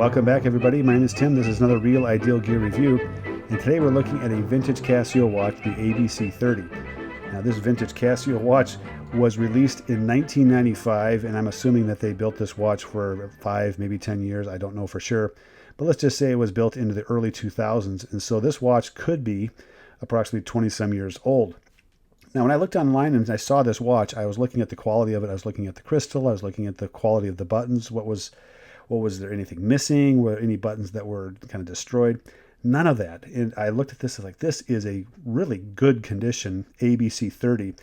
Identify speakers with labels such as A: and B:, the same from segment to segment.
A: Welcome back, everybody. My name is Tim. This is another Real Ideal Gear review, and today we're looking at a vintage Casio watch, the ABC30. Now, this vintage Casio watch was released in 1995, and I'm assuming that they built this watch for 5, maybe 10 years. I don't know for sure, but let's just say it was built into the early 2000s, and so this watch could be approximately 20-some years old. Now, when I looked online and I saw this watch, I was looking at the quality of it. I was looking at the crystal. I was looking at the quality of the buttons. What was there anything missing? Were there any buttons that were kind of destroyed? None of that. And I looked at this, like, this is a really good condition ABC30.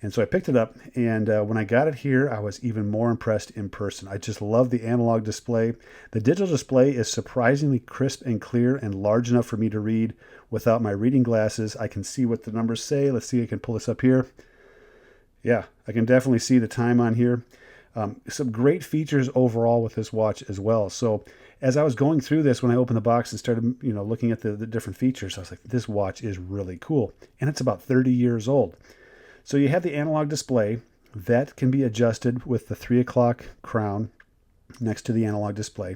A: And so I picked it up, and when I got it here, I was even more impressed in person. I just love the analog display. The digital display is surprisingly crisp and clear and large enough for me to read without my reading glasses. I can see what the numbers say. Let's see, I can pull this up here. Yeah, I can definitely see the time on here. Some great features overall with this watch as well. So as I was going through this, when I opened the box and started, looking at the different features, I was like, this watch is really cool. And it's about 30 years old. So you have the analog display that can be adjusted with the 3 o'clock crown next to the analog display.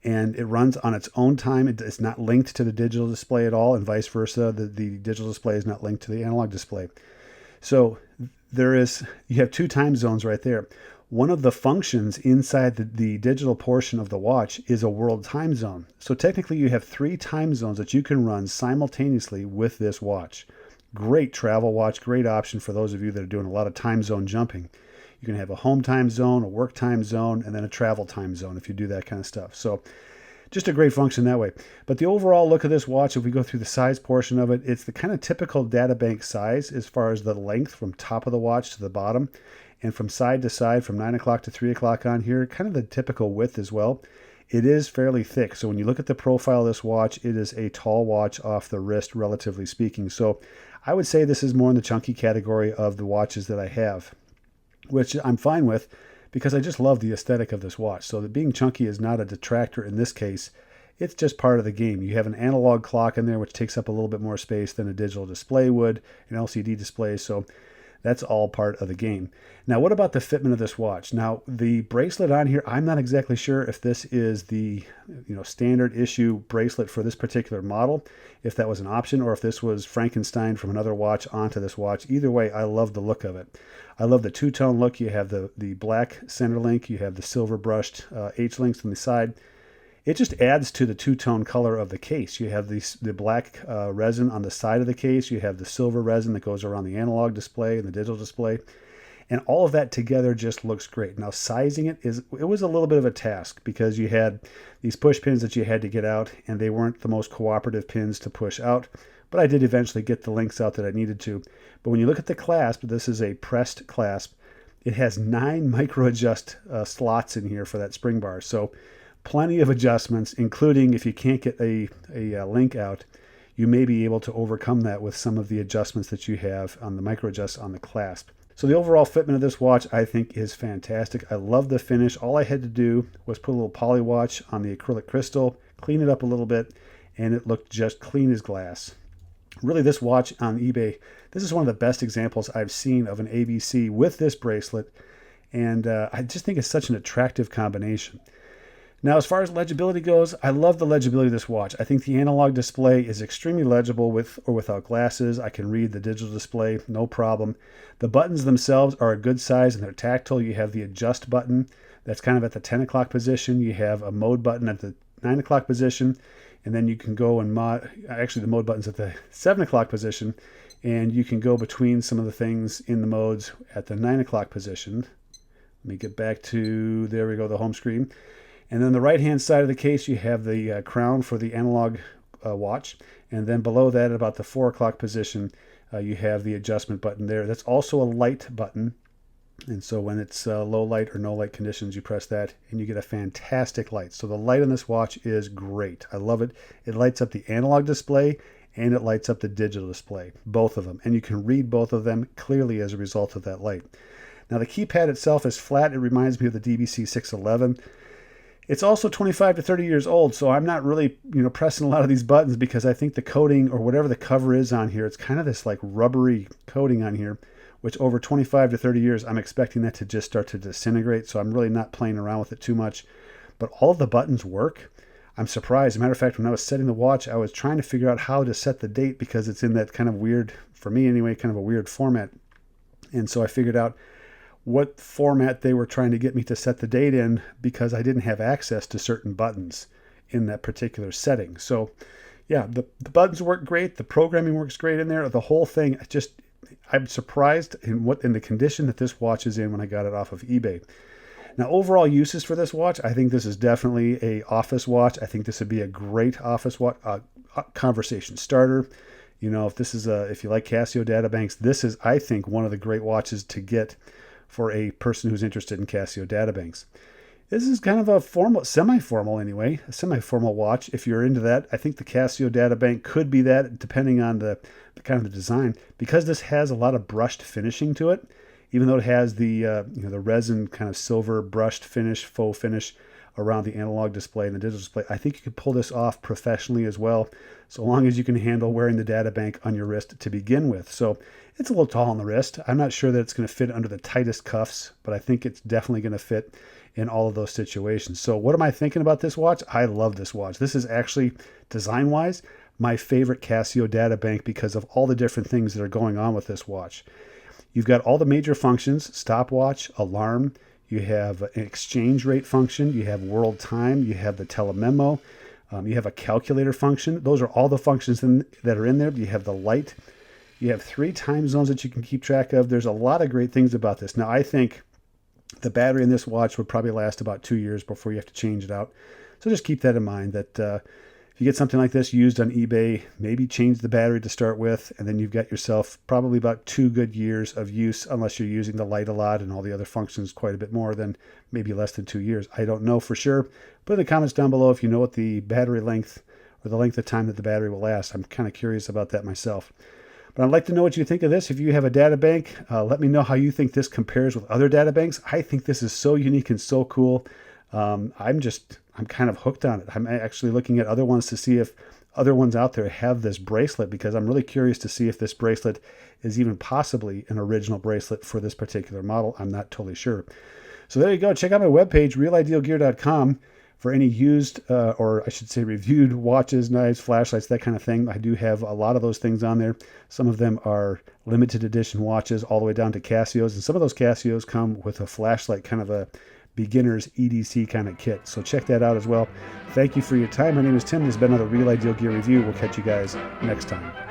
A: And it runs on its own time. It's not linked to the digital display at all, and vice versa. The digital display is not linked to the analog display. So you have 2 time zones right there. One of the functions inside the digital portion of the watch is a world time zone. So technically you have 3 time zones that you can run simultaneously with this watch. Great travel watch, great option for those of you that are doing a lot of time zone jumping. You can have a home time zone, a work time zone, and then a travel time zone if you do that kind of stuff. So just a great function that way. But the overall look of this watch, if we go through the size portion of it, it's the kind of typical Databank size as far as the length from top of the watch to the bottom. And from side to side, from 9 o'clock to 3 o'clock on here, kind of the typical width as well. It is fairly thick. So when you look at the profile of this watch, it is a tall watch off the wrist, relatively speaking. So I would say this is more in the chunky category of the watches that I have, which I'm fine with because I just love the aesthetic of this watch. So that being chunky is not a detractor in this case. It's just part of the game. You have an analog clock in there, which takes up a little bit more space than a digital display would, an LCD display. So that's all part of the game. Now, what about the fitment of this watch? Now, the bracelet on here, I'm not exactly sure if this is the standard issue bracelet for this particular model, if that was an option, or if this was Frankenstein from another watch onto this watch. Either way, I love the look of it. I love the two-tone look. You have the black center link. You have the silver brushed H-links on the side. It just adds to the two-tone color of the case. You have the black resin on the side of the case. You have the silver resin that goes around the analog display and the digital display. And all of that together just looks great. Now, sizing it was a little bit of a task because you had these push pins that you had to get out, and they weren't the most cooperative pins to push out. But I did eventually get the links out that I needed to. But when you look at the clasp, this is a pressed clasp. It has 9 micro-adjust slots in here for that spring bar. So plenty of adjustments, including if you can't get a link out, you may be able to overcome that with some of the adjustments that you have on the micro adjust on the clasp. So the overall fitment of this watch, I think, is fantastic. I love the finish. All I had to do was put a little poly watch on the acrylic crystal, clean it up a little bit, and it looked just clean as glass. Really, this watch on eBay, this is one of the best examples I've seen of an ABC with this bracelet, and I just think it's such an attractive combination. Now, as far as legibility goes, I love the legibility of this watch. I think the analog display is extremely legible with or without glasses. I can read the digital display, no problem. The buttons themselves are a good size and they're tactile. You have the adjust button that's kind of at the 10 o'clock position. You have a mode button at the 9 o'clock position, and then you can go and actually the mode button's at the 7 o'clock position, and you can go between some of the things in the modes at the 9 o'clock position. Let me get back to, there we go, the home screen. And then the right-hand side of the case, you have the crown for the analog watch. And then below that, about the 4 o'clock position, you have the adjustment button there. That's also a light button. And so when it's low light or no light conditions, you press that and you get a fantastic light. So the light on this watch is great. I love it. It lights up the analog display and it lights up the digital display, both of them. And you can read both of them clearly as a result of that light. Now the keypad itself is flat. It reminds me of the DBC 611. It's also 25 to 30 years old, so I'm not really, pressing a lot of these buttons because I think the coating or whatever the cover is on here, it's kind of this like rubbery coating on here, which over 25 to 30 years, I'm expecting that to just start to disintegrate. So I'm really not playing around with it too much. but all of the buttons work. I'm surprised. As a matter of fact, when I was setting the watch, I was trying to figure out how to set the date because it's in that kind of weird, for me anyway, kind of a weird format. And so I figured out what format they were trying to get me to set the date in because I didn't have access to certain buttons in that particular setting. So yeah, the buttons work great. The programming works great in there. The whole thing, I'm surprised in the condition that this watch is in when I got it off of eBay. Now, overall uses for this watch, I think this is definitely a office watch. I think this would be a great office watch, conversation starter. You know, if you like Casio Databanks, this is, I think, one of the great watches to get for a person who's interested in Casio Databanks. This is kind of a semi-formal anyway, a semi-formal watch. If you're into that, I think the Casio Databank could be that, depending on the kind of the design. Because this has a lot of brushed finishing to it, even though it has the the resin kind of silver brushed finish, faux finish around the analog display and the digital display, I think you could pull this off professionally as well, so long as you can handle wearing the Databank on your wrist to begin with. So it's a little tall on the wrist. I'm not sure that it's going to fit under the tightest cuffs, but I think it's definitely going to fit in all of those situations. So what am I thinking about this watch? I love this watch. This is actually, design-wise, my favorite Casio Databank because of all the different things that are going on with this watch. You've got all the major functions: stopwatch, alarm, you have an exchange rate function, you have world time, you have the telememo, you have a calculator function. Those are all the functions that are in there. You have the light. You have 3 time zones that you can keep track of. There's a lot of great things about this. Now, I think the battery in this watch would probably last about 2 years before you have to change it out. So just keep that in mind, that if you get something like this used on eBay, maybe change the battery to start with, and then you've got yourself probably about 2 good years of use, unless you're using the light a lot and all the other functions quite a bit more, than maybe less than 2 years. I don't know for sure. Put in the comments down below if you know what the battery length or the length of time that the battery will last. I'm kind of curious about that myself. But I'd like to know what you think of this. If you have a databank, let me know how you think this compares with other databanks. I think this is so unique and so cool. I'm kind of hooked on it. I'm actually looking at other ones to see if other ones out there have this bracelet, because I'm really curious to see if this bracelet is even possibly an original bracelet for this particular model. I'm not totally sure. So there you go. Check out my webpage, realidealgear.com, for any used, or I should say reviewed watches, knives, flashlights, that kind of thing. I do have a lot of those things on there. Some of them are limited edition watches all the way down to Casios, and some of those Casios come with a flashlight, kind of a beginner's EDC kind of kit. So check that out as well. Thank you for your time. My name is Tim. This has been another Real Ideal Gear review. We'll catch you guys next time.